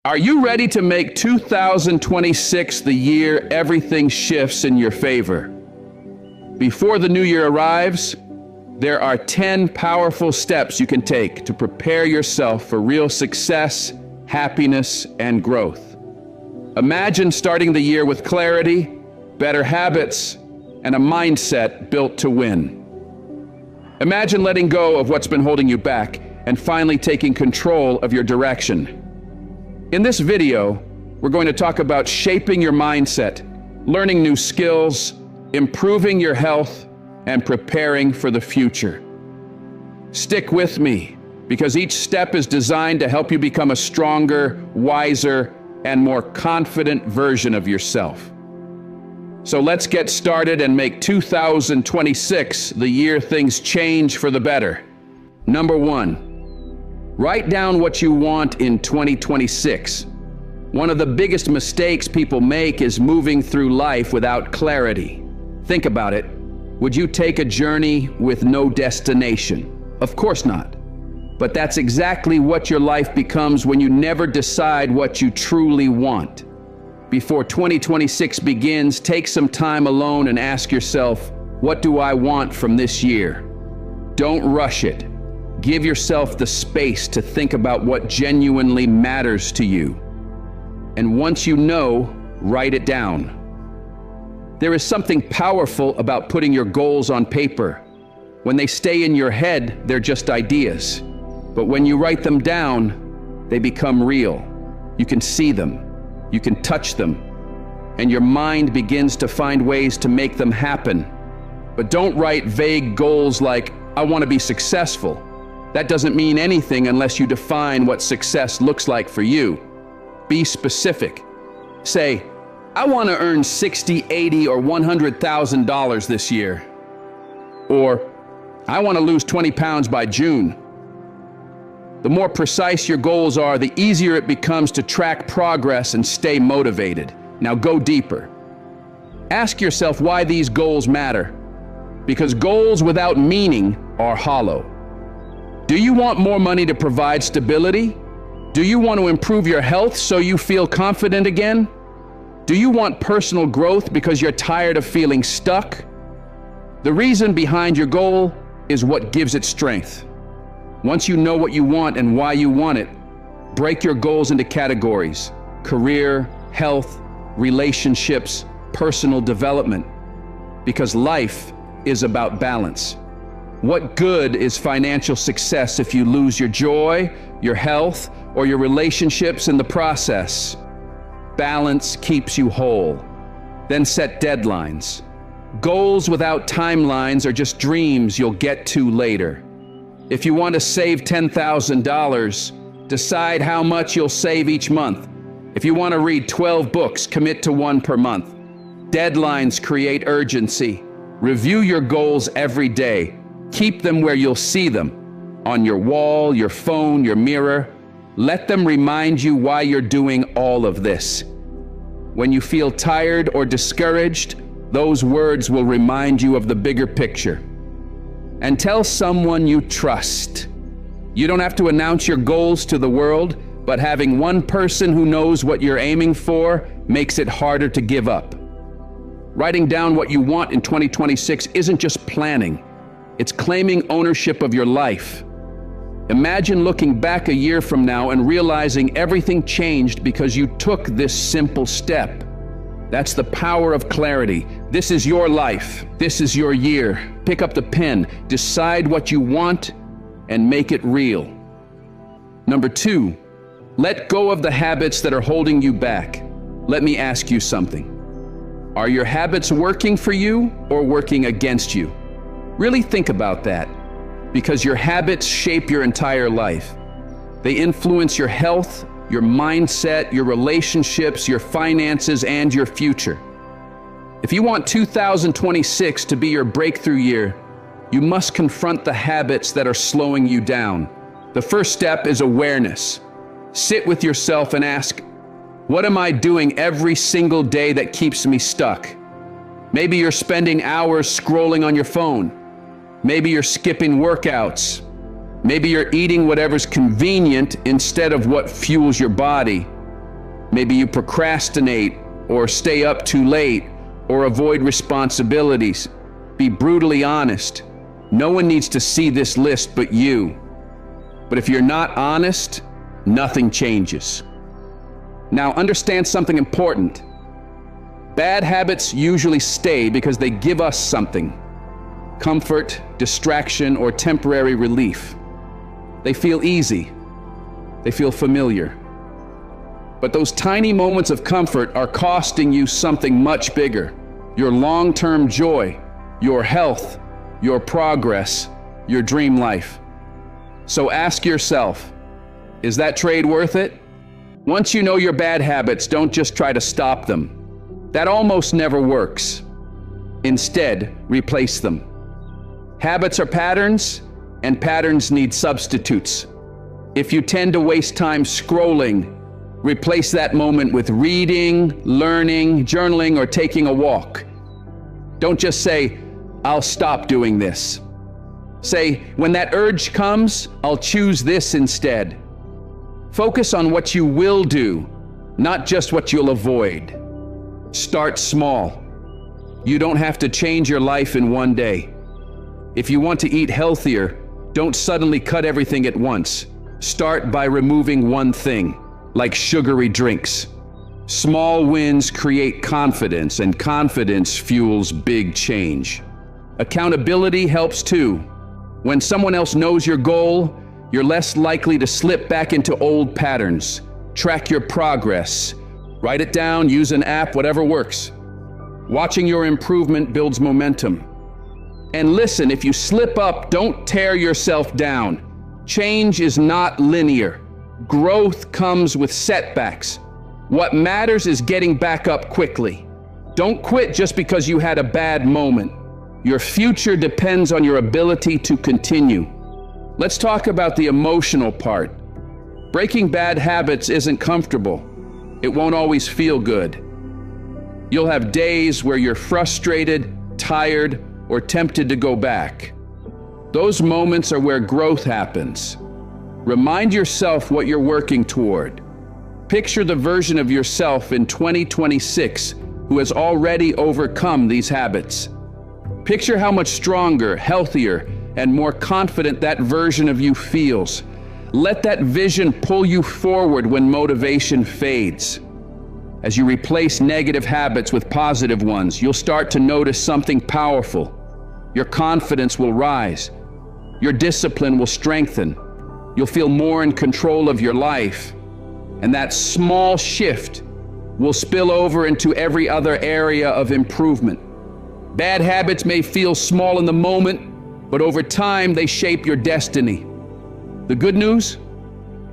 Are you ready to make 2026 the year everything shifts in your favor? Before the new year arrives, there are 10 powerful steps you can take to prepare yourself for real success, happiness, and growth. Imagine starting the year with clarity, better habits, and a mindset built to win. Imagine letting go of what's been holding you back and finally taking control of your direction. In this video, we're going to talk about shaping your mindset, learning new skills, improving your health, and preparing for the future. Stick with me, because each step is designed to help you become a stronger, wiser, and more confident version of yourself. So let's get started and make 2026 the year things change for the better. Number 1. Write down what you want in 2026. One of the biggest mistakes people make is moving through life without clarity. Think about it. Would you take a journey with no destination? Of course not. But that's exactly what your life becomes when you never decide what you truly want. Before 2026 begins, take some time alone and ask yourself, what do I want from this year? Don't rush it. Give yourself the space to think about what genuinely matters to you. And once you know, write it down. There is something powerful about putting your goals on paper. When they stay in your head, they're just ideas. But when you write them down, they become real. You can see them, you can touch them, and your mind begins to find ways to make them happen. But don't write vague goals like, I want to be successful. That doesn't mean anything unless you define what success looks like for you. Be specific. Say, I want to earn $60,000, $80,000, or $100,000 this year. Or, I want to lose 20 pounds by June. The more precise your goals are, the easier it becomes to track progress and stay motivated. Now go deeper. Ask yourself why these goals matter. Because goals without meaning are hollow. Do you want more money to provide stability? Do you want to improve your health so you feel confident again? Do you want personal growth because you're tired of feeling stuck? The reason behind your goal is what gives it strength. Once you know what you want and why you want it, break your goals into categories: career, health, relationships, personal development. Because life is about balance. What good is financial success if you lose your joy, your health, or your relationships in the process? Balance keeps you whole. Then set deadlines. Goals without timelines are just dreams you'll get to later. If you want to save $10,000, decide how much you'll save each month. If you want to read 12 books, commit to one per month. Deadlines create urgency. Review your goals every day. Keep them where you'll see them, on your wall, your phone, your mirror. Let them remind you why you're doing all of this. When you feel tired or discouraged, those words will remind you of the bigger picture. And tell someone you trust. You don't have to announce your goals to the world, but having one person who knows what you're aiming for makes it harder to give up. Writing down what you want in 2026 isn't just planning. It's claiming ownership of your life. Imagine looking back a year from now and realizing everything changed because you took this simple step. That's the power of clarity. This is your life. This is your year. Pick up the pen, decide what you want, and make it real. Number 2, let go of the habits that are holding you back. Let me ask you something. Are your habits working for you or working against you? Really think about that, because your habits shape your entire life. They influence your health, your mindset, your relationships, your finances, and your future. If you want 2026 to be your breakthrough year, you must confront the habits that are slowing you down. The first step is awareness. Sit with yourself and ask, what am I doing every single day that keeps me stuck? Maybe you're spending hours scrolling on your phone. Maybe you're skipping workouts. Maybe you're eating whatever's convenient instead of what fuels your body. Maybe you procrastinate or stay up too late or avoid responsibilities. Be brutally honest. No one needs to see this list but you. But if you're not honest, nothing changes. Now understand something important. Bad habits usually stay because they give us something: comfort, distraction, or temporary relief. They feel easy. They feel familiar. But those tiny moments of comfort are costing you something much bigger: your long-term joy, your health, your progress, your dream life. So ask yourself, is that trade worth it? Once you know your bad habits, don't just try to stop them. That almost never works. Instead, replace them. Habits are patterns, and patterns need substitutes. If you tend to waste time scrolling, replace that moment with reading, learning, journaling, or taking a walk. Don't just say, "I'll stop doing this." Say, "When that urge comes, I'll choose this instead." Focus on what you will do, not just what you'll avoid. Start small. You don't have to change your life in one day. If you want to eat healthier, don't suddenly cut everything at once. Start by removing one thing, like sugary drinks. Small wins create confidence, and confidence fuels big change. Accountability helps too. When someone else knows your goal, you're less likely to slip back into old patterns. Track your progress. Write it down, use an app, whatever works. Watching your improvement builds momentum. And listen, if you slip up, don't tear yourself down. Change is not linear. Growth comes with setbacks. What matters is getting back up quickly. Don't quit just because you had a bad moment. Your future depends on your ability to continue. Let's talk about the emotional part. Breaking bad habits isn't comfortable. It won't always feel good. You'll have days where you're frustrated, tired, or tempted to go back. Those moments are where growth happens. Remind yourself what you're working toward. Picture the version of yourself in 2026 who has already overcome these habits. Picture how much stronger, healthier, and more confident that version of you feels. Let that vision pull you forward when motivation fades. As you replace negative habits with positive ones, you'll start to notice something powerful. Your confidence will rise. Your discipline will strengthen. You'll feel more in control of your life. And that small shift will spill over into every other area of improvement. Bad habits may feel small in the moment, but over time they shape your destiny. The good news?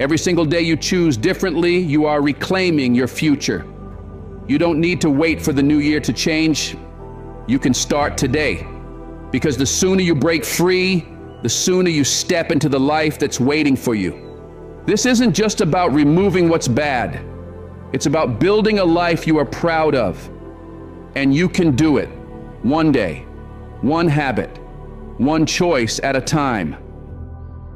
Every single day you choose differently, you are reclaiming your future. You don't need to wait for the new year to change. You can start today. Because the sooner you break free, the sooner you step into the life that's waiting for you. This isn't just about removing what's bad. It's about building a life you are proud of. And you can do it. One day, one habit, one choice at a time.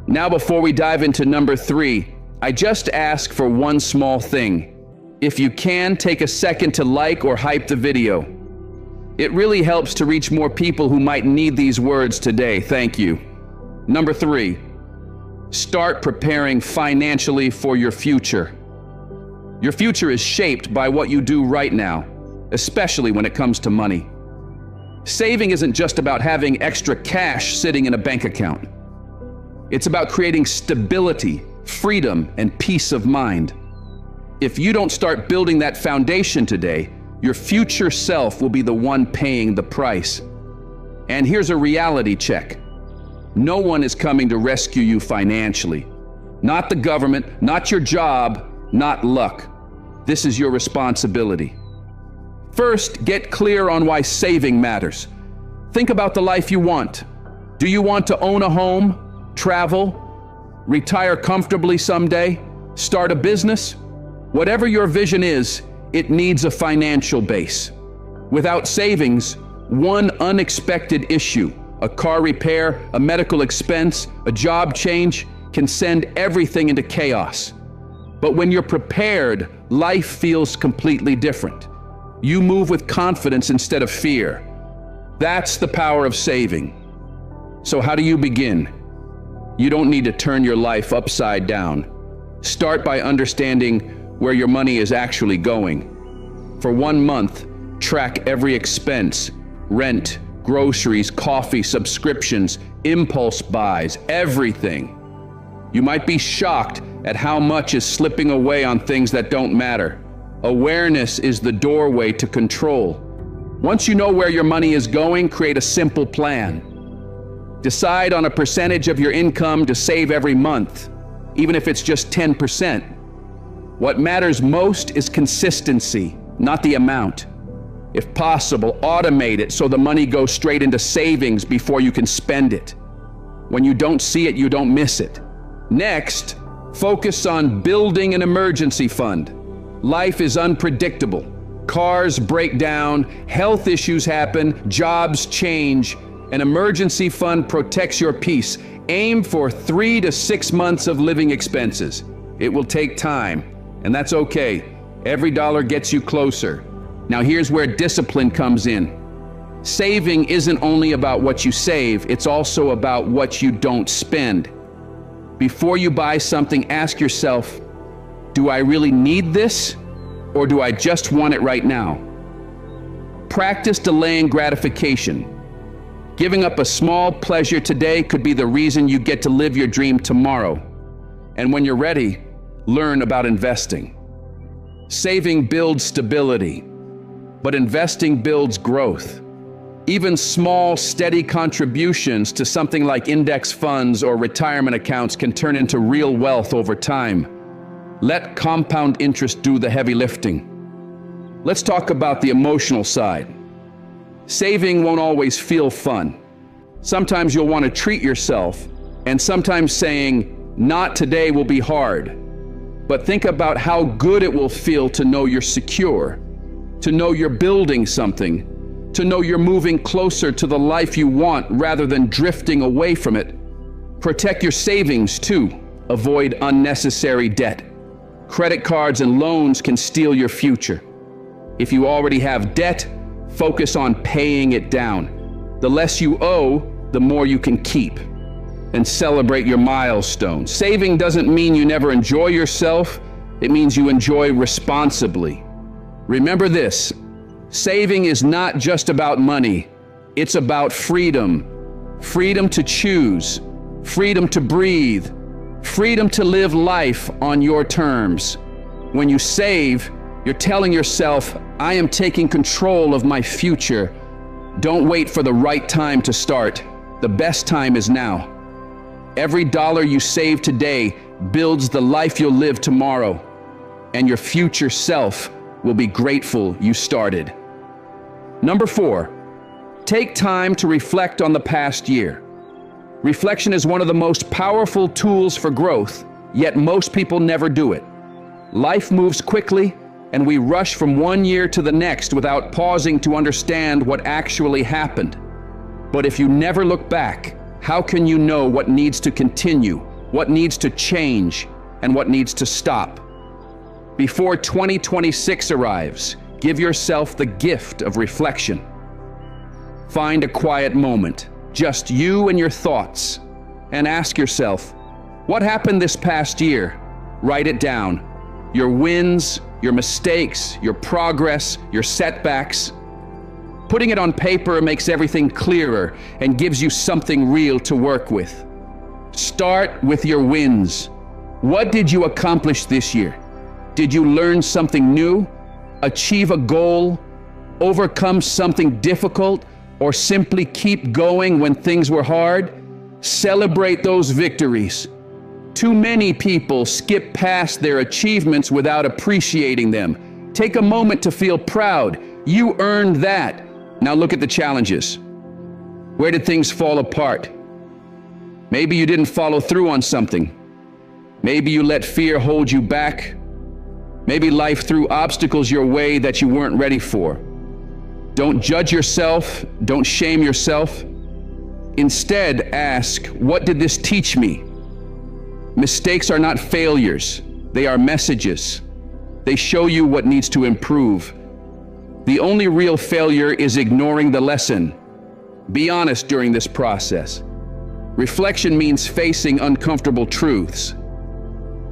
Now, before we dive into number 3, I just ask for one small thing. If you can, take a second to like or hype the video. It really helps to reach more people who might need these words today. Thank you. Number 3, start preparing financially for your future. Your future is shaped by what you do right now, especially when it comes to money. Saving isn't just about having extra cash sitting in a bank account. It's about creating stability, freedom, and peace of mind. If you don't start building that foundation today, your future self will be the one paying the price. And here's a reality check. No one is coming to rescue you financially. Not the government, not your job, not luck. This is your responsibility. First, get clear on why saving matters. Think about the life you want. Do you want to own a home, travel, retire comfortably someday, start a business? Whatever your vision is, it needs a financial base. Without savings, one unexpected issue, a car repair, a medical expense, a job change, can send everything into chaos. But when you're prepared, life feels completely different. You move with confidence instead of fear. That's the power of saving. So how do you begin? You don't need to turn your life upside down. Start by understanding where your money is actually going. For 1 month, track every expense: rent, groceries, coffee, subscriptions, impulse buys, everything. You might be shocked at how much is slipping away on things that don't matter. Awareness is the doorway to control. Once you know where your money is going, create a simple plan. Decide on a percentage of your income to save every month, even if it's just 10%. What matters most is consistency, not the amount. If possible, automate it so the money goes straight into savings before you can spend it. When you don't see it, you don't miss it. Next, focus on building an emergency fund. Life is unpredictable. Cars break down, health issues happen, jobs change. An emergency fund protects your peace. Aim for 3 to 6 months of living expenses. It will take time, and that's okay. Every dollar gets you closer. Now here's where discipline comes in. Saving isn't only about what you save, it's also about what you don't spend. Before you buy something, ask yourself, do I really need this, or do I just want it right now? Practice delaying gratification. Giving up a small pleasure today could be the reason you get to live your dream tomorrow. And when you're ready, learn about investing. Saving builds stability, but investing builds growth. Even small, steady contributions to something like index funds or retirement accounts can turn into real wealth over time. Let compound interest do the heavy lifting. Let's talk about the emotional side. Saving won't always feel fun. Sometimes you'll want to treat yourself, and sometimes saying, "not today," will be hard. But think about how good it will feel to know you're secure, to know you're building something, to know you're moving closer to the life you want rather than drifting away from it. Protect your savings too. Avoid unnecessary debt. Credit cards and loans can steal your future. If you already have debt, focus on paying it down. The less you owe, the more you can keep. And celebrate your milestones. Saving doesn't mean you never enjoy yourself. It means you enjoy responsibly. Remember this, saving is not just about money. It's about freedom. Freedom to choose. Freedom to breathe. Freedom to live life on your terms. When you save, you're telling yourself, I am taking control of my future. Don't wait for the right time to start. The best time is now. Every dollar you save today builds the life you'll live tomorrow, and your future self will be grateful you started. Number 4, take time to reflect on the past year. Reflection is one of the most powerful tools for growth, yet most people never do it. Life moves quickly, and we rush from one year to the next without pausing to understand what actually happened. But if you never look back, how can you know what needs to continue, what needs to change, and what needs to stop? Before 2026 arrives, give yourself the gift of reflection. Find a quiet moment, just you and your thoughts, and ask yourself, what happened this past year? Write it down. Your wins, your mistakes, your progress, your setbacks. Putting it on paper makes everything clearer and gives you something real to work with. Start with your wins. What did you accomplish this year? Did you learn something new, achieve a goal, overcome something difficult, or simply keep going when things were hard? Celebrate those victories. Too many people skip past their achievements without appreciating them. Take a moment to feel proud. You earned that. Now look at the challenges. Where did things fall apart? Maybe you didn't follow through on something. Maybe you let fear hold you back. Maybe life threw obstacles your way that you weren't ready for. Don't judge yourself. Don't shame yourself. Instead, ask, what did this teach me? Mistakes are not failures. They are messages. They show you what needs to improve. The only real failure is ignoring the lesson. Be honest during this process. Reflection means facing uncomfortable truths.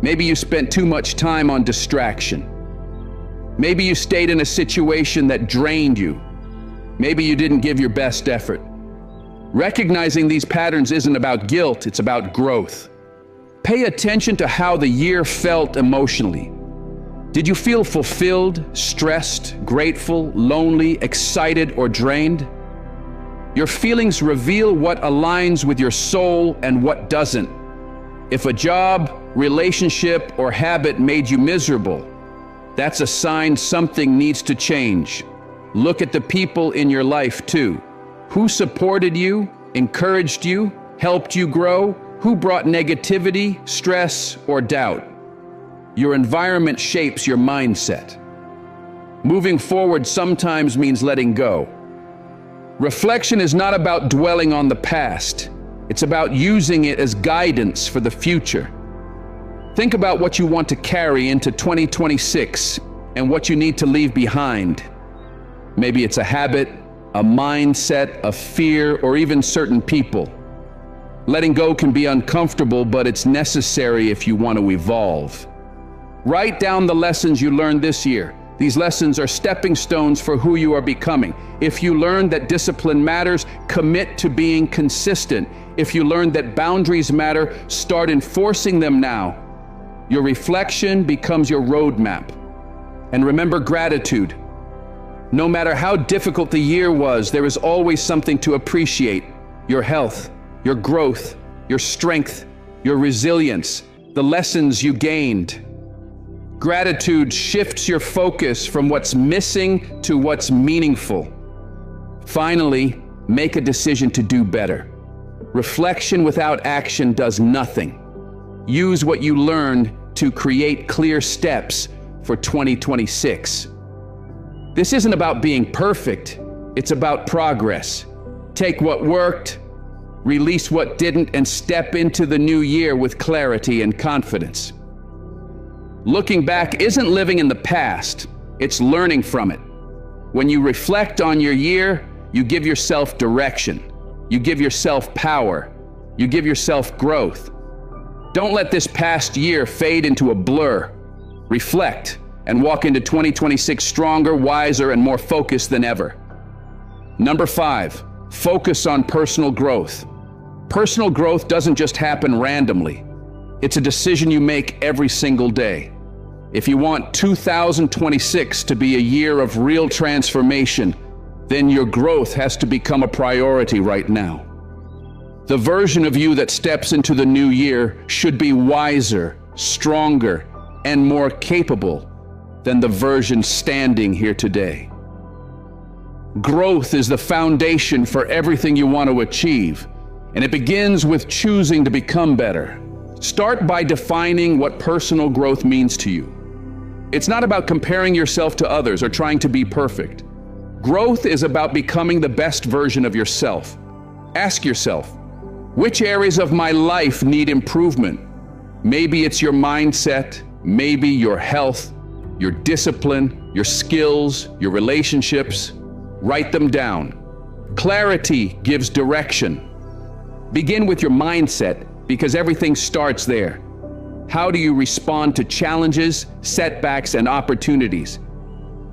Maybe you spent too much time on distraction. Maybe you stayed in a situation that drained you. Maybe you didn't give your best effort. Recognizing these patterns isn't about guilt, it's about growth. Pay attention to how the year felt emotionally. Did you feel fulfilled, stressed, grateful, lonely, excited, or drained? Your feelings reveal what aligns with your soul and what doesn't. If a job, relationship, or habit made you miserable, that's a sign something needs to change. Look at the people in your life too. Who supported you, encouraged you, helped you grow? Who brought negativity, stress, or doubt? Your environment shapes your mindset. Moving forward sometimes means letting go. Reflection is not about dwelling on the past. It's about using it as guidance for the future. Think about what you want to carry into 2026 and what you need to leave behind. Maybe it's a habit, a mindset, a fear, or even certain people. Letting go can be uncomfortable, but it's necessary if you want to evolve. Write down the lessons you learned this year. These lessons are stepping stones for who you are becoming. If you learn that discipline matters, commit to being consistent. If you learn that boundaries matter, start enforcing them now. Your reflection becomes your roadmap. And remember gratitude. No matter how difficult the year was, there is always something to appreciate. Your health, your growth, your strength, your resilience, the lessons you gained. Gratitude shifts your focus from what's missing to what's meaningful. Finally, make a decision to do better. Reflection without action does nothing. Use what you learned to create clear steps for 2026. This isn't about being perfect, it's about progress. Take what worked, release what didn't, and step into the new year with clarity and confidence. Looking back isn't living in the past, it's learning from it. When you reflect on your year, you give yourself direction. You give yourself power. You give yourself growth. Don't let this past year fade into a blur. Reflect and walk into 2026 stronger, wiser, and more focused than ever. Number 5, focus on personal growth. Personal growth doesn't just happen randomly. It's a decision you make every single day. If you want 2026 to be a year of real transformation, then your growth has to become a priority right now. The version of you that steps into the new year should be wiser, stronger, and more capable than the version standing here today. Growth is the foundation for everything you want to achieve, and it begins with choosing to become better. Start by defining what personal growth means to you. It's not about comparing yourself to others or trying to be perfect. Growth is about becoming the best version of yourself. Ask yourself, which areas of my life need improvement? Maybe it's your mindset, maybe your health, your discipline, your skills, your relationships. Write them down. Clarity gives direction. Begin with your mindset, because everything starts there. How do you respond to challenges, setbacks, and opportunities?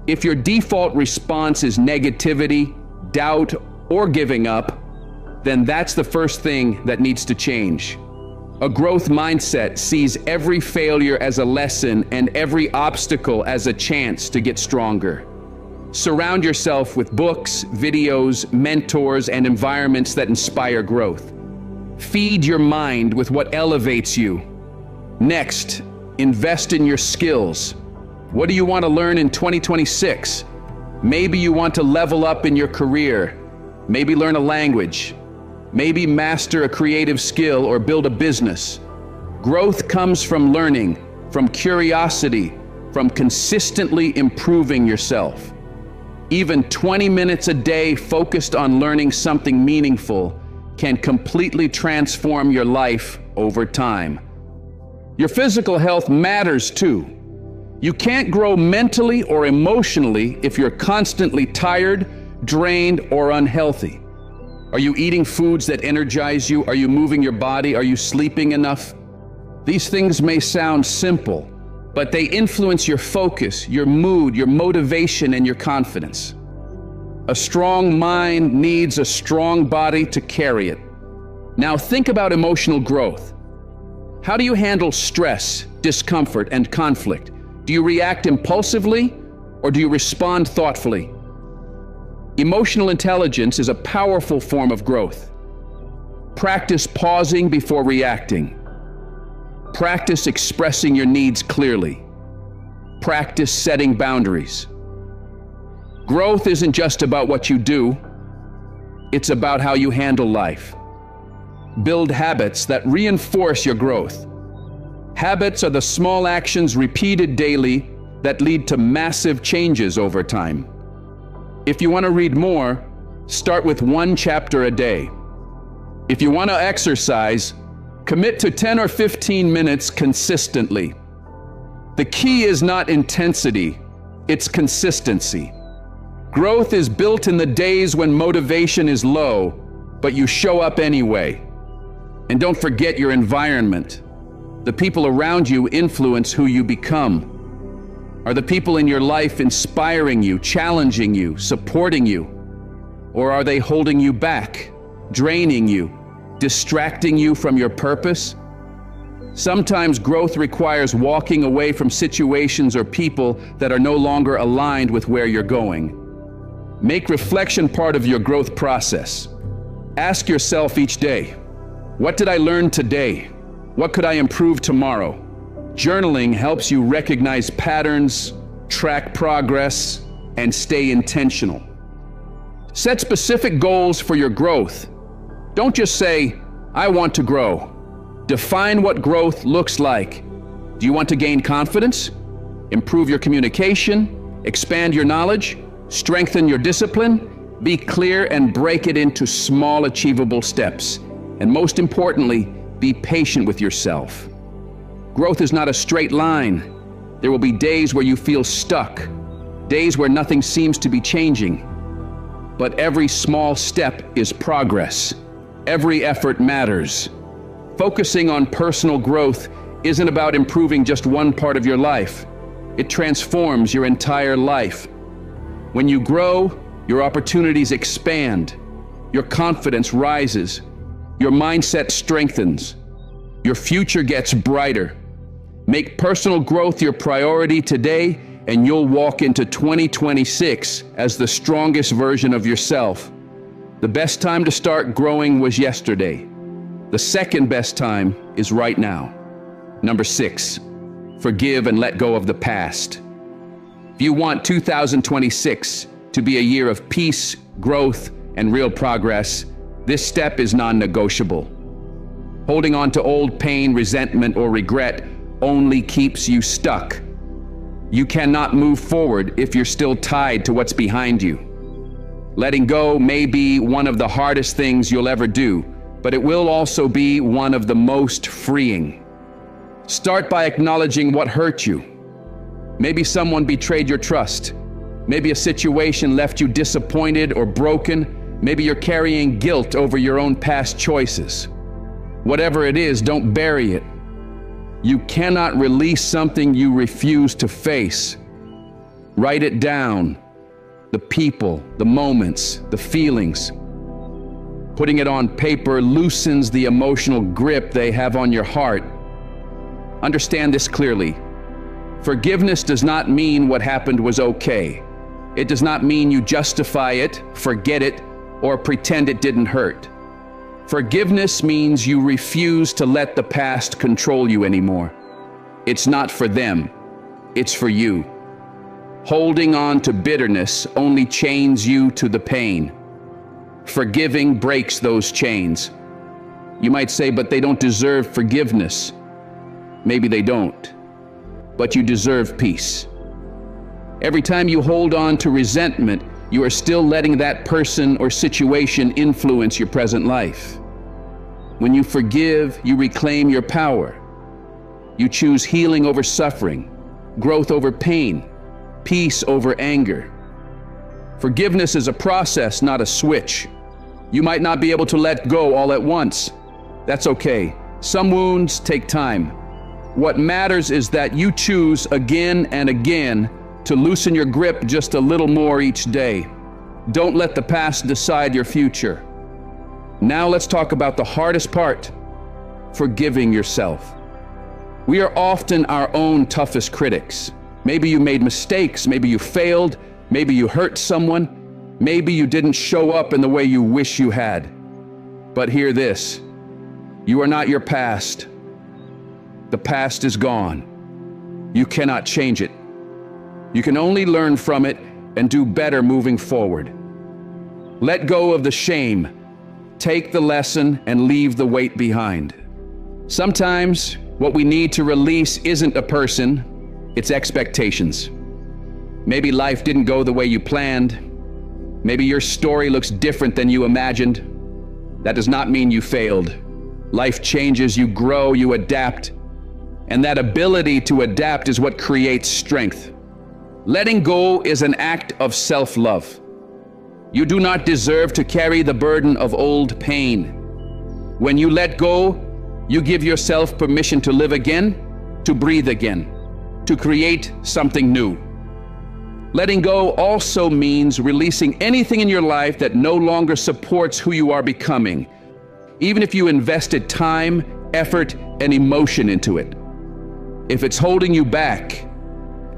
If your default response is negativity, doubt, or giving up, then that's the first thing that needs to change. A growth mindset sees every failure as a lesson and every obstacle as a chance to get stronger. Surround yourself with books, videos, mentors, and environments that inspire growth. Feed your mind with what elevates you. Next, invest in your skills. What do you want to learn in 2026? Maybe you want to level up in your career. Maybe learn a language. Maybe master a creative skill or build a business. Growth comes from learning, from curiosity, from consistently improving yourself. Even 20 minutes a day focused on learning something meaningful can completely transform your life over time. Your physical health matters too. You can't grow mentally or emotionally if you're constantly tired, drained, or unhealthy. Are you eating foods that energize you? Are you moving your body? Are you sleeping enough? These things may sound simple, but they influence your focus, your mood, your motivation, and your confidence. A strong mind needs a strong body to carry it. Now think about emotional growth. How do you handle stress, discomfort, and conflict? Do you react impulsively or do you respond thoughtfully? Emotional intelligence is a powerful form of growth. Practice pausing before reacting. Practice expressing your needs clearly. Practice setting boundaries. Growth isn't just about what you do, it's about how you handle life. Build habits that reinforce your growth. Habits are the small actions repeated daily that lead to massive changes over time. If you want to read more, start with 1 chapter a day. If you want to exercise, commit to 10 or 15 minutes consistently. The key is not intensity, it's consistency. Growth is built in the days when motivation is low, but you show up anyway. And don't forget your environment. The people around you influence who you become. Are the people in your life inspiring you, challenging you, supporting you? Or are they holding you back, draining you, distracting you from your purpose? Sometimes growth requires walking away from situations or people that are no longer aligned with where you're going. Make reflection part of your growth process. Ask yourself each day, what did I learn today? What could I improve tomorrow? Journaling helps you recognize patterns, track progress, and stay intentional. Set specific goals for your growth. Don't just say, I want to grow. Define what growth looks like. Do you want to gain confidence? Improve your communication? Expand your knowledge? Strengthen your discipline? Be clear and break it into small, achievable steps. And most importantly, be patient with yourself. Growth is not a straight line. There will be days where you feel stuck, days where nothing seems to be changing. But every small step is progress. Every effort matters. Focusing on personal growth isn't about improving just one part of your life. It transforms your entire life. When you grow, your opportunities expand. Your confidence rises. Your mindset strengthens. Your future gets brighter. Make personal growth your priority today, and you'll walk into 2026 as the strongest version of yourself. The best time to start growing was yesterday. The second best time is right now. Number 6, forgive and let go of the past. If you want 2026 to be a year of peace, growth, and real progress, this step is non-negotiable. Holding on to old pain, resentment, or regret only keeps you stuck. You cannot move forward if you're still tied to what's behind you. Letting go may be one of the hardest things you'll ever do, but it will also be one of the most freeing. Start by acknowledging what hurt you. Maybe someone betrayed your trust. Maybe a situation left you disappointed or broken. Maybe you're carrying guilt over your own past choices. Whatever it is, don't bury it. You cannot release something you refuse to face. Write it down. The people, the moments, the feelings. Putting it on paper loosens the emotional grip they have on your heart. Understand this clearly. Forgiveness does not mean what happened was okay. It does not mean you justify it, forget it, or pretend it didn't hurt. Forgiveness means you refuse to let the past control you anymore. It's not for them, it's for you. Holding on to bitterness only chains you to the pain. Forgiving breaks those chains. You might say, but they don't deserve forgiveness. Maybe they don't, but you deserve peace. Every time you hold on to resentment, you are still letting that person or situation influence your present life. When you forgive, you reclaim your power. You choose healing over suffering, growth over pain, peace over anger. Forgiveness is a process, not a switch. You might not be able to let go all at once. That's okay. Some wounds take time. What matters is that you choose again and again to loosen your grip just a little more each day. Don't let the past decide your future. Now let's talk about the hardest part, forgiving yourself. We are often our own toughest critics. Maybe you made mistakes, maybe you failed, maybe you hurt someone, maybe you didn't show up in the way you wish you had. But hear this, you are not your past. The past is gone. You cannot change it. You can only learn from it and do better moving forward. Let go of the shame. Take the lesson and leave the weight behind. Sometimes what we need to release isn't a person, it's expectations. Maybe life didn't go the way you planned. Maybe your story looks different than you imagined. That does not mean you failed. Life changes, you grow, you adapt. And that ability to adapt is what creates strength. Letting go is an act of self-love. You do not deserve to carry the burden of old pain. When you let go, you give yourself permission to live again, to breathe again, to create something new. Letting go also means releasing anything in your life that no longer supports who you are becoming, even if you invested time, effort, and emotion into it. If it's holding you back,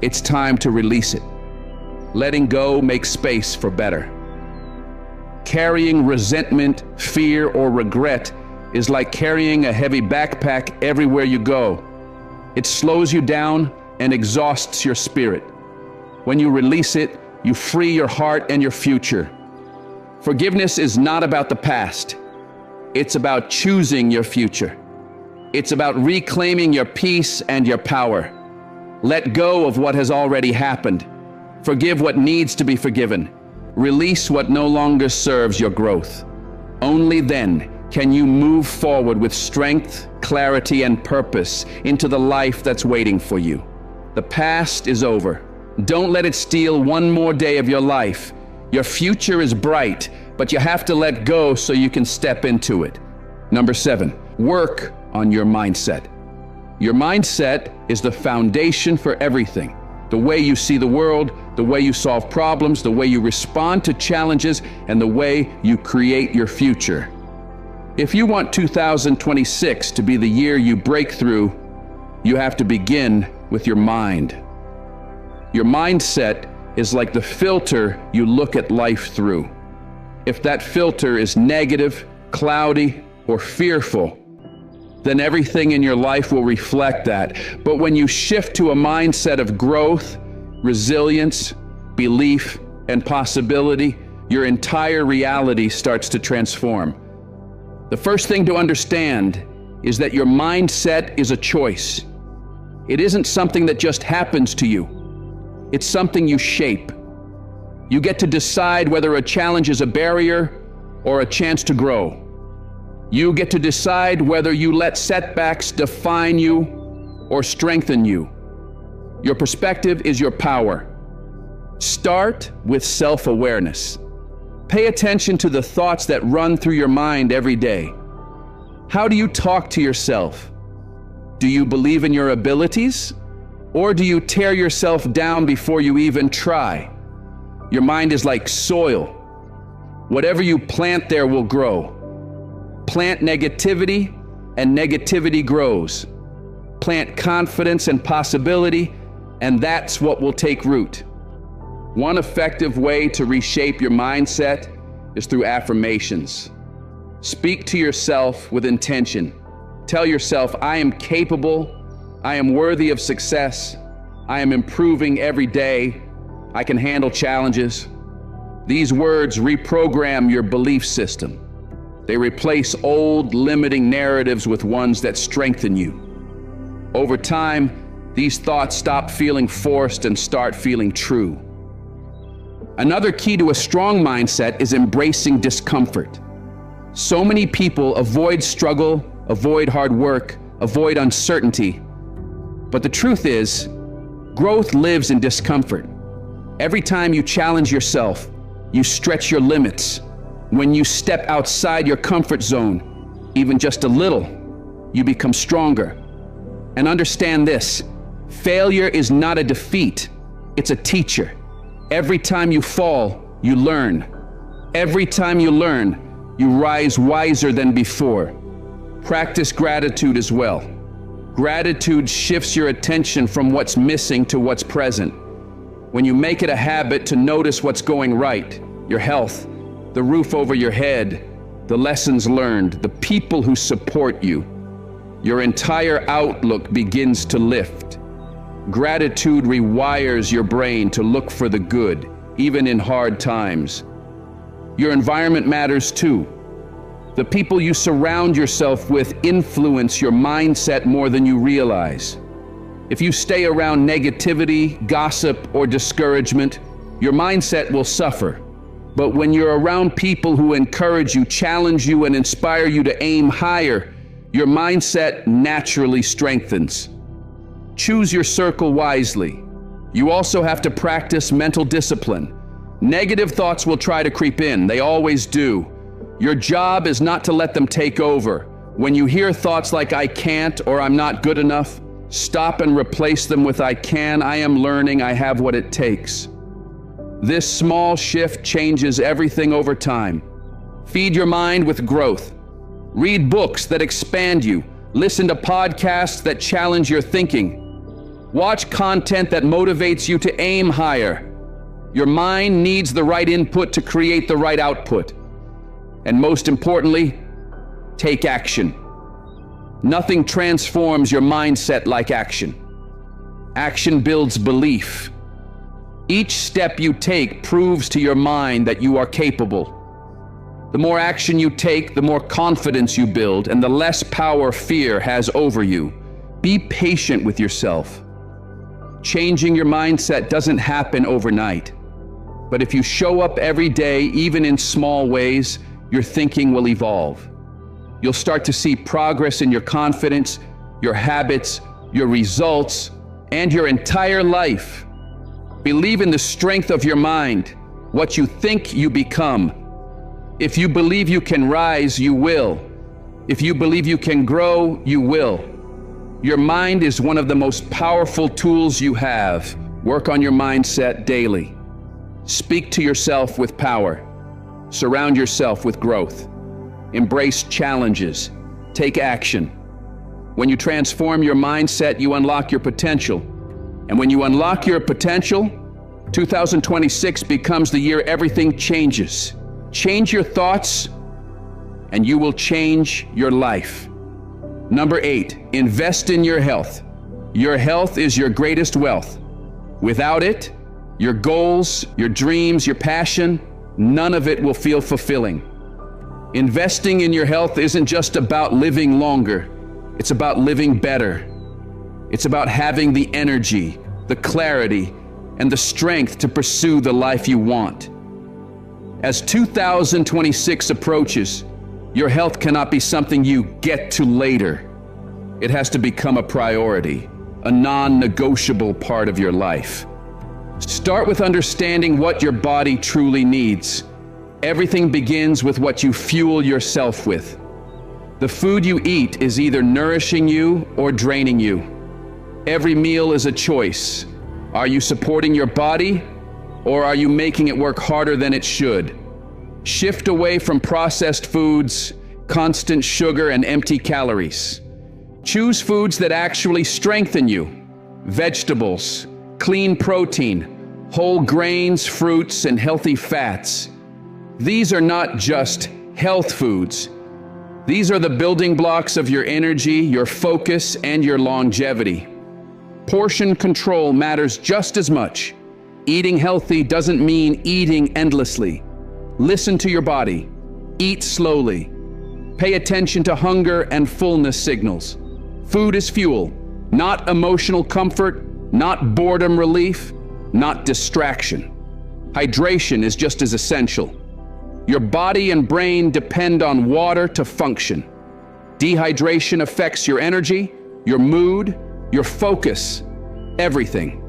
it's time to release it. Letting go makes space for better. Carrying resentment, fear, or regret is like carrying a heavy backpack everywhere you go. It slows you down and exhausts your spirit. When you release it, you free your heart and your future. Forgiveness is not about the past. It's about choosing your future. It's about reclaiming your peace and your power. Let go of what has already happened. Forgive what needs to be forgiven. Release what no longer serves your growth. Only then can you move forward with strength, clarity, and purpose into the life that's waiting for you. The past is over. Don't let it steal one more day of your life. Your future is bright, but you have to let go so you can step into it. Number 7, work on your mindset. Your mindset is the foundation for everything. The way you see the world, the way you solve problems, the way you respond to challenges, and the way you create your future. If you want 2026 to be the year you break through, you have to begin with your mind. Your mindset is like the filter you look at life through. If that filter is negative, cloudy, or fearful, then everything in your life will reflect that. But when you shift to a mindset of growth, resilience, belief, and possibility, your entire reality starts to transform. The first thing to understand is that your mindset is a choice. It isn't something that just happens to you. It's something you shape. You get to decide whether a challenge is a barrier or a chance to grow. You get to decide whether you let setbacks define you or strengthen you. Your perspective is your power. Start with self-awareness. Pay attention to the thoughts that run through your mind every day. How do you talk to yourself? Do you believe in your abilities? Or do you tear yourself down before you even try? Your mind is like soil. Whatever you plant there will grow. Plant negativity, and negativity grows. Plant confidence and possibility, and that's what will take root. One effective way to reshape your mindset is through affirmations. Speak to yourself with intention. Tell yourself, I am capable, I am worthy of success, I am improving every day, I can handle challenges. These words reprogram your belief system. They replace old, limiting narratives with ones that strengthen you. Over time, these thoughts stop feeling forced and start feeling true. Another key to a strong mindset is embracing discomfort. So many people avoid struggle, avoid hard work, avoid uncertainty, But the truth is, growth lives in discomfort. Every time you challenge yourself, you stretch your limits. When you step outside your comfort zone, even just a little, you become stronger. And understand this, failure is not a defeat, it's a teacher. Every time you fall, you learn. Every time you learn, you rise wiser than before. Practice gratitude as well. Gratitude shifts your attention from what's missing to what's present. When you make it a habit to notice what's going right, your health, the roof over your head, the lessons learned, the people who support you, your entire outlook begins to lift. Gratitude rewires your brain to look for the good, even in hard times. Your environment matters too. The people you surround yourself with influence your mindset more than you realize. If you stay around negativity, gossip, or discouragement, your mindset will suffer. But when you're around people who encourage you, challenge you, and inspire you to aim higher, your mindset naturally strengthens. Choose your circle wisely. You also have to practice mental discipline. Negative thoughts will try to creep in. They always do. Your job is not to let them take over. When you hear thoughts like "I can't" or "I'm not good enough," stop and replace them with "I can, I am learning, I have what it takes." This small shift changes everything over time. Feed your mind with growth. Read books that expand you. Listen to podcasts that challenge your thinking. Watch content that motivates you to aim higher. Your mind needs the right input to create the right output. And most importantly, take action. Nothing transforms your mindset like action. Action builds belief. Each step you take proves to your mind that you are capable. The more action you take, the more confidence you build, and the less power fear has over you. Be patient with yourself. Changing your mindset doesn't happen overnight. But if you show up every day, even in small ways, your thinking will evolve. You'll start to see progress in your confidence, your habits, your results, and your entire life. Believe in the strength of your mind. What you think, you become. If you believe you can rise, you will. If you believe you can grow, you will. Your mind is one of the most powerful tools you have. Work on your mindset daily. Speak to yourself with power. Surround yourself with growth. Embrace challenges. Take action. When you transform your mindset, you unlock your potential. And when you unlock your potential, 2026 becomes the year everything changes. Change your thoughts, and you will change your life. Number 8, invest in your health. Your health is your greatest wealth. Without it, your goals, your dreams, your passion, none of it will feel fulfilling. Investing in your health isn't just about living longer. It's about living better. It's about having the energy, the clarity, and the strength to pursue the life you want. As 2026 approaches, your health cannot be something you get to later. It has to become a priority, a non-negotiable part of your life. Start with understanding what your body truly needs. Everything begins with what you fuel yourself with. The food you eat is either nourishing you or draining you. Every meal is a choice. Are you supporting your body, or are you making it work harder than it should? Shift away from processed foods, constant sugar, and empty calories. Choose foods that actually strengthen you. Vegetables, clean protein, whole grains, fruits, and healthy fats. These are not just health foods. These are the building blocks of your energy, your focus, and your longevity. Portion control matters just as much. Eating healthy doesn't mean eating endlessly. Listen to your body. Eat slowly. Pay attention to hunger and fullness signals. Food is fuel, not emotional comfort, not boredom relief, not distraction. Hydration is just as essential. Your body and brain depend on water to function. Dehydration affects your energy, your mood, your focus, everything.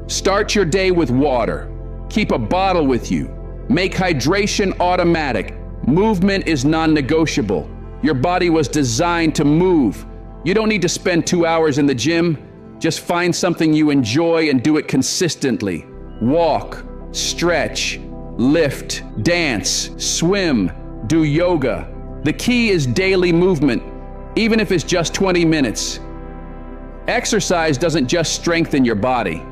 Start your day with water. Keep a bottle with you. Make hydration automatic. Movement is non-negotiable. Your body was designed to move. You don't need to spend 2 hours in the gym. Just find something you enjoy and do it consistently. Walk, stretch, lift, dance, swim, do yoga. The key is daily movement, even if it's just 20 minutes. Exercise doesn't just strengthen your body.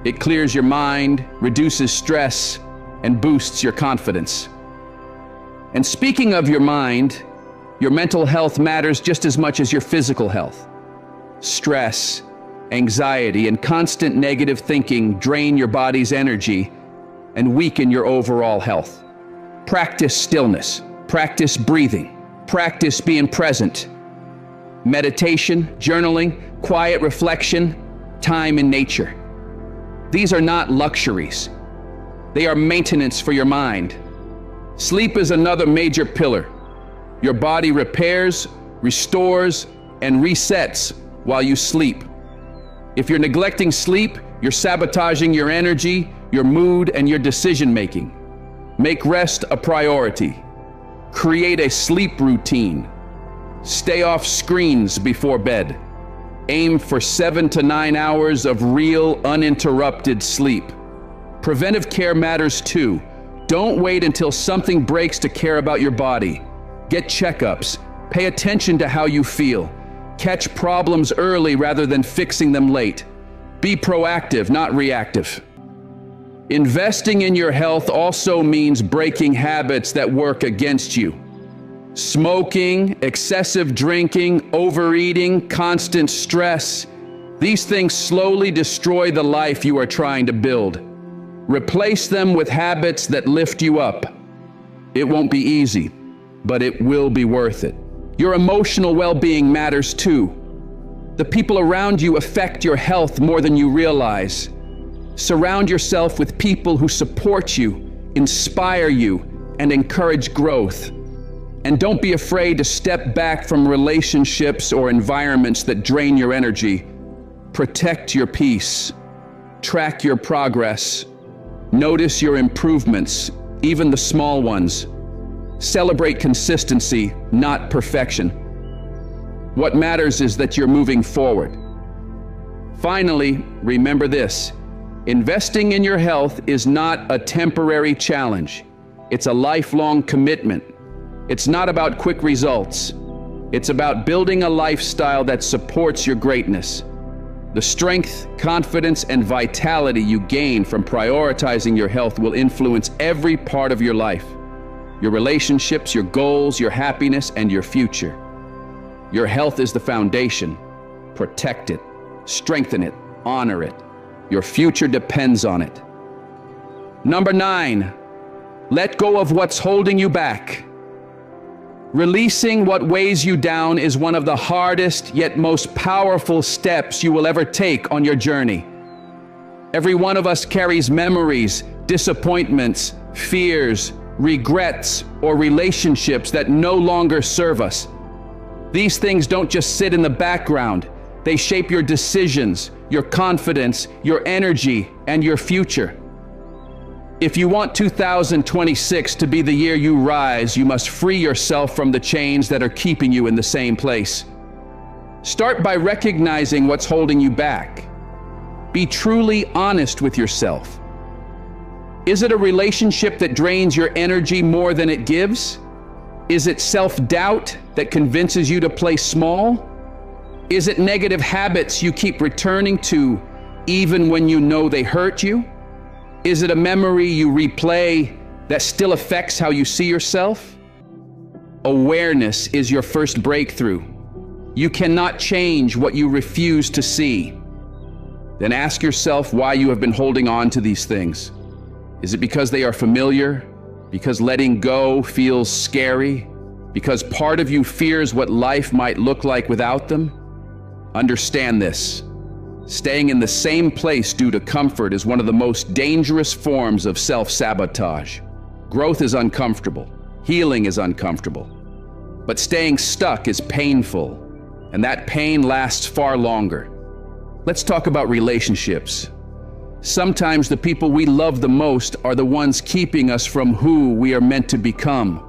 It clears your mind, reduces stress, and boosts your confidence. And speaking of your mind, your mental health matters just as much as your physical health. Stress, anxiety, and constant negative thinking drain your body's energy and weaken your overall health. Practice stillness, practice breathing, practice being present. Meditation, journaling, quiet reflection, time in nature. These are not luxuries. They are maintenance for your mind. Sleep is another major pillar. Your body repairs, restores, and resets while you sleep. If you're neglecting sleep, you're sabotaging your energy, your mood, and your decision-making. Make rest a priority. Create a sleep routine. Stay off screens before bed. Aim for 7 to 9 hours of real, uninterrupted sleep. Preventive care matters too. Don't wait until something breaks to care about your body. Get checkups. Pay attention to how you feel. Catch problems early rather than fixing them late. Be proactive, not reactive. Investing in your health also means breaking habits that work against you. Smoking, excessive drinking, overeating, constant stress. These things slowly destroy the life you are trying to build. Replace them with habits that lift you up. It won't be easy, but it will be worth it. Your emotional well-being matters too. The people around you affect your health more than you realize. Surround yourself with people who support you, inspire you, and encourage growth. And don't be afraid to step back from relationships or environments that drain your energy. Protect your peace. Track your progress. Notice your improvements, even the small ones. Celebrate consistency, not perfection. What matters is that you're moving forward. Finally, remember this. Investing in your health is not a temporary challenge. It's a lifelong commitment. It's not about quick results. It's about building a lifestyle that supports your greatness. The strength, confidence, and vitality you gain from prioritizing your health will influence every part of your life. Your relationships, your goals, your happiness, and your future. Your health is the foundation. Protect it, strengthen it, honor it. Your future depends on it. Number 9, let go of what's holding you back. Releasing what weighs you down is one of the hardest yet most powerful steps you will ever take on your journey. Every one of us carries memories, disappointments, fears, regrets, or relationships that no longer serve us. These things don't just sit in the background. They shape your decisions, your confidence, your energy, and your future. If you want 2026 to be the year you rise, you must free yourself from the chains that are keeping you in the same place. Start by recognizing what's holding you back. Be truly honest with yourself. Is it a relationship that drains your energy more than it gives? Is it self-doubt that convinces you to play small? Is it negative habits you keep returning to even when you know they hurt you? Is it a memory you replay that still affects how you see yourself? Awareness is your first breakthrough. You cannot change what you refuse to see. Then ask yourself why you have been holding on to these things. Is it because they are familiar? Because letting go feels scary? Because part of you fears what life might look like without them? Understand this. Staying in the same place due to comfort is one of the most dangerous forms of self-sabotage. Growth is uncomfortable. Healing is uncomfortable. But staying stuck is painful, and that pain lasts far longer. Let's talk about relationships. Sometimes the people we love the most are the ones keeping us from who we are meant to become.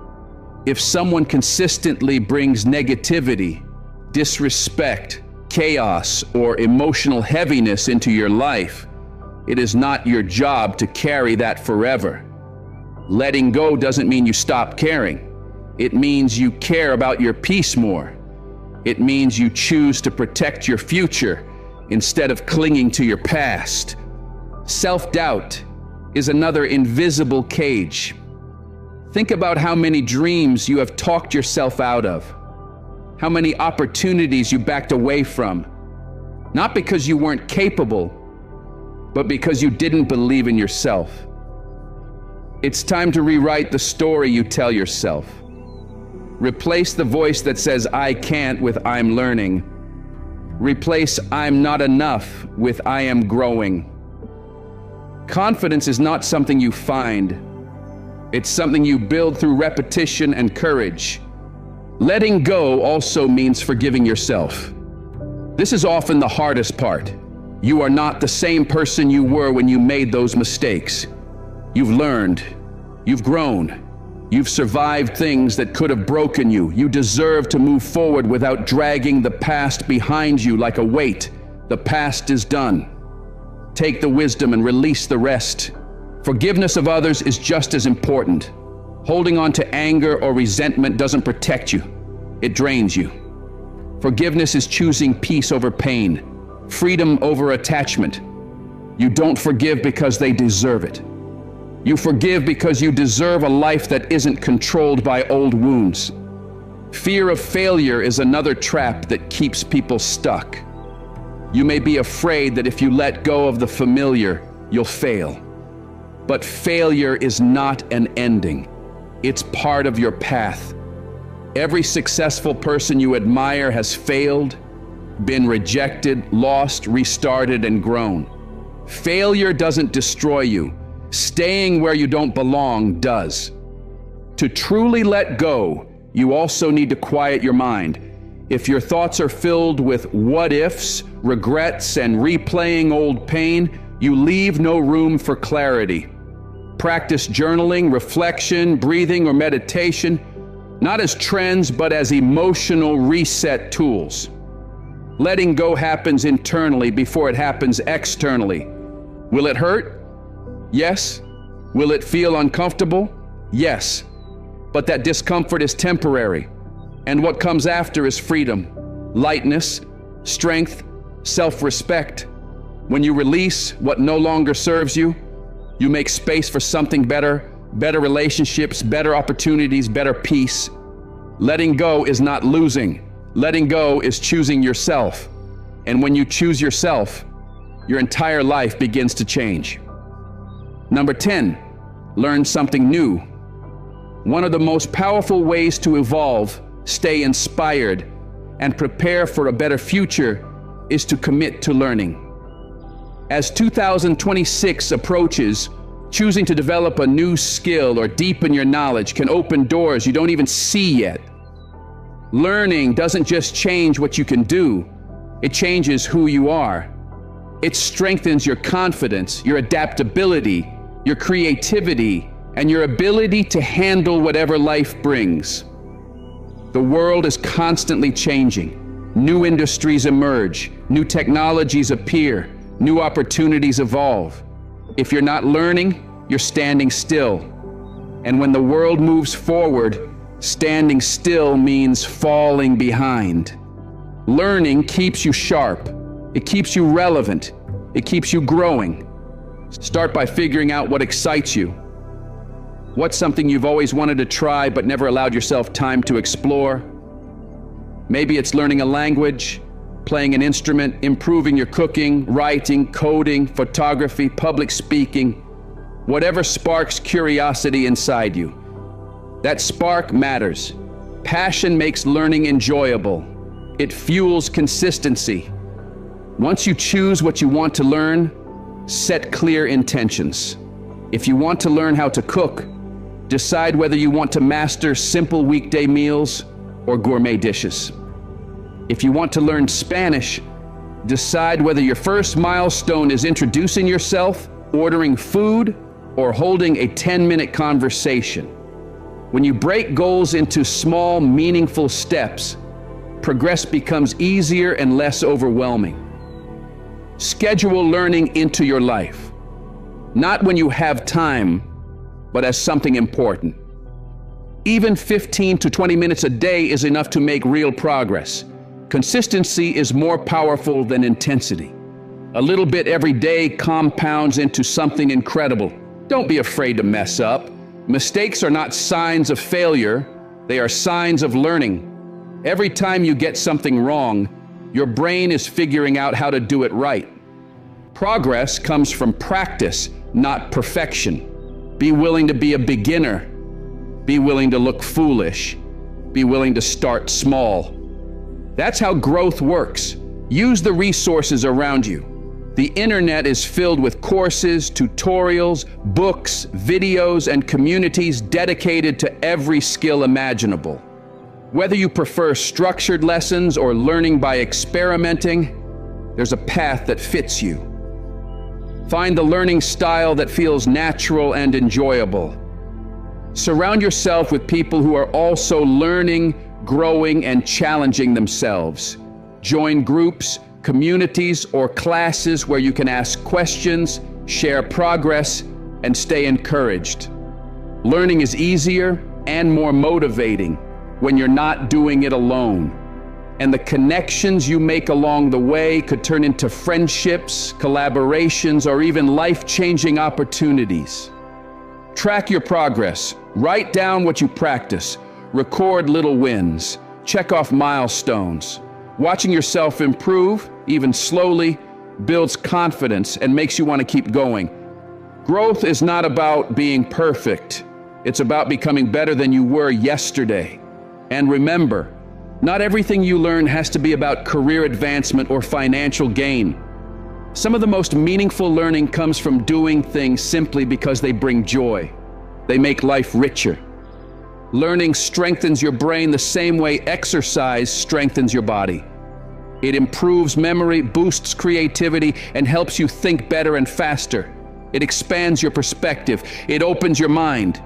If someone consistently brings negativity, disrespect, chaos, or emotional heaviness into your life, it is not your job to carry that forever. Letting go doesn't mean you stop caring. It means you care about your peace more. It means you choose to protect your future instead of clinging to your past. Self-doubt is another invisible cage. Think about how many dreams you have talked yourself out of, how many opportunities you backed away from, not because you weren't capable, but because you didn't believe in yourself. It's time to rewrite the story you tell yourself. Replace the voice that says, "I can't," with "I'm learning." Replace "I'm not enough" with "I am growing." Confidence is not something you find. It's something you build through repetition and courage. Letting go also means forgiving yourself. This is often the hardest part. You are not the same person you were when you made those mistakes. You've learned. You've grown. You've survived things that could have broken you. You deserve to move forward without dragging the past behind you like a weight. The past is done. Take the wisdom and release the rest. Forgiveness of others is just as important. Holding on to anger or resentment doesn't protect you. It drains you. Forgiveness is choosing peace over pain, freedom over attachment. You don't forgive because they deserve it. You forgive because you deserve a life that isn't controlled by old wounds. Fear of failure is another trap that keeps people stuck. You may be afraid that if you let go of the familiar, you'll fail. But failure is not an ending. It's part of your path. Every successful person you admire has failed, been rejected, lost, restarted, and grown. Failure doesn't destroy you. Staying where you don't belong does. To truly let go, you also need to quiet your mind. If your thoughts are filled with what-ifs, regrets, and replaying old pain, you leave no room for clarity. Practice journaling, reflection, breathing, or meditation, not as trends, but as emotional reset tools. Letting go happens internally before it happens externally. Will it hurt? Yes. Will it feel uncomfortable? Yes. But that discomfort is temporary. And what comes after is freedom, lightness, strength, self-respect. When you release what no longer serves you, you make space for something better, better relationships, better opportunities, better peace. Letting go is not losing. Letting go is choosing yourself. And when you choose yourself, your entire life begins to change. Number 10, learn something new. One of the most powerful ways to evolve, stay inspired, and prepare for a better future is to commit to learning. As 2026 approaches, choosing to develop a new skill or deepen your knowledge can open doors you don't even see yet. Learning doesn't just change what you can do, it changes who you are. It strengthens your confidence, your adaptability, your creativity, and your ability to handle whatever life brings. The world is constantly changing. New industries emerge, new technologies appear, new opportunities evolve. If you're not learning, you're standing still. And when the world moves forward, standing still means falling behind. Learning keeps you sharp. It keeps you relevant. It keeps you growing. Start by figuring out what excites you. What's something you've always wanted to try but never allowed yourself time to explore? Maybe it's learning a language, playing an instrument, improving your cooking, writing, coding, photography, public speaking, whatever sparks curiosity inside you. That spark matters. Passion makes learning enjoyable. It fuels consistency. Once you choose what you want to learn, set clear intentions. If you want to learn how to cook, decide whether you want to master simple weekday meals or gourmet dishes. If you want to learn Spanish, Decide whether your first milestone is introducing yourself, ordering food, or holding a 10-minute conversation. When you break goals into small, meaningful steps, progress becomes easier and less overwhelming. Schedule learning into your life, not when you have time, but as something important. Even 15 to 20 minutes a day is enough to make real progress. Consistency is more powerful than intensity. A little bit every day compounds into something incredible. Don't be afraid to mess up. Mistakes are not signs of failure, they are signs of learning. Every time you get something wrong, your brain is figuring out how to do it right. Progress comes from practice, not perfection. Be willing to be a beginner. Be willing to look foolish. Be willing to start small. That's how growth works. Use the resources around you. The internet is filled with courses, tutorials, books, videos, and communities dedicated to every skill imaginable. Whether you prefer structured lessons or learning by experimenting, there's a path that fits you. Find the learning style that feels natural and enjoyable. Surround yourself with people who are also learning, growing, and challenging themselves. Join groups, communities, or classes where you can ask questions, share progress, and stay encouraged. Learning is easier and more motivating when you're not doing it alone. And the connections you make along the way could turn into friendships, collaborations, or even life-changing opportunities. Track your progress. Write down what you practice. Record little wins. Check off milestones. Watching yourself improve, even slowly, builds confidence and makes you want to keep going. Growth is not about being perfect. It's about becoming better than you were yesterday. And remember, not everything you learn has to be about career advancement or financial gain. Some of the most meaningful learning comes from doing things simply because they bring joy. They make life richer. Learning strengthens your brain the same way exercise strengthens your body. It improves memory, boosts creativity, and helps you think better and faster. It expands your perspective. It opens your mind.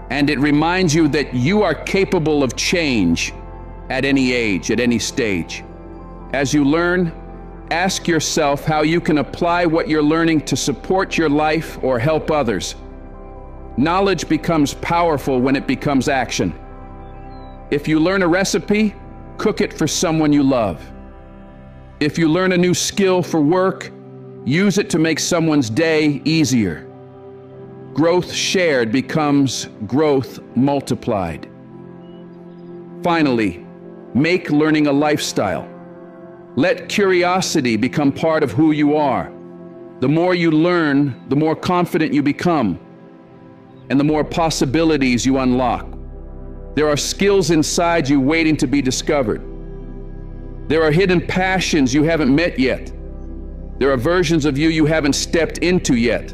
And it reminds you that you are capable of change at any age, at any stage. As you learn, ask yourself how you can apply what you're learning to support your life or help others. Knowledge becomes powerful when it becomes action. If you learn a recipe, cook it for someone you love. If you learn a new skill for work, use it to make someone's day easier. Growth shared becomes growth multiplied. Finally, make learning a lifestyle. Let curiosity become part of who you are. The more you learn, the more confident you become, and the more possibilities you unlock. There are skills inside you waiting to be discovered. There are hidden passions you haven't met yet. There are versions of you haven't stepped into yet.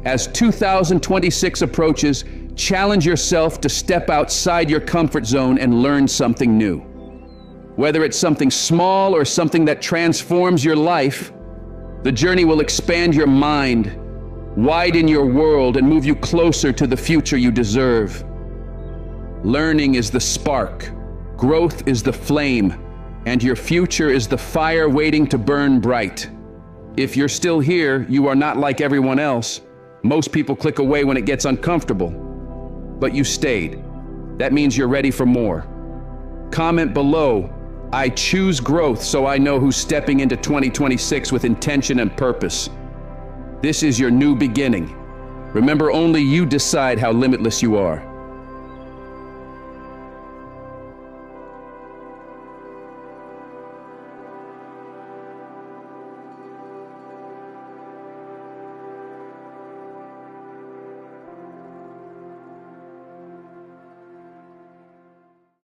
As 2026 approaches, challenge yourself to step outside your comfort zone and learn something new. Whether it's something small or something that transforms your life, the journey will expand your mind, widen your world, and move you closer to the future you deserve. Learning is the spark, growth is the flame, and your future is the fire waiting to burn bright. If you're still here, you are not like everyone else. Most people click away when it gets uncomfortable. But you stayed. That means you're ready for more. Comment below, "I choose growth so I know who's stepping into 2026 with intention and purpose." This is your new beginning. Remember, only you decide how limitless you are.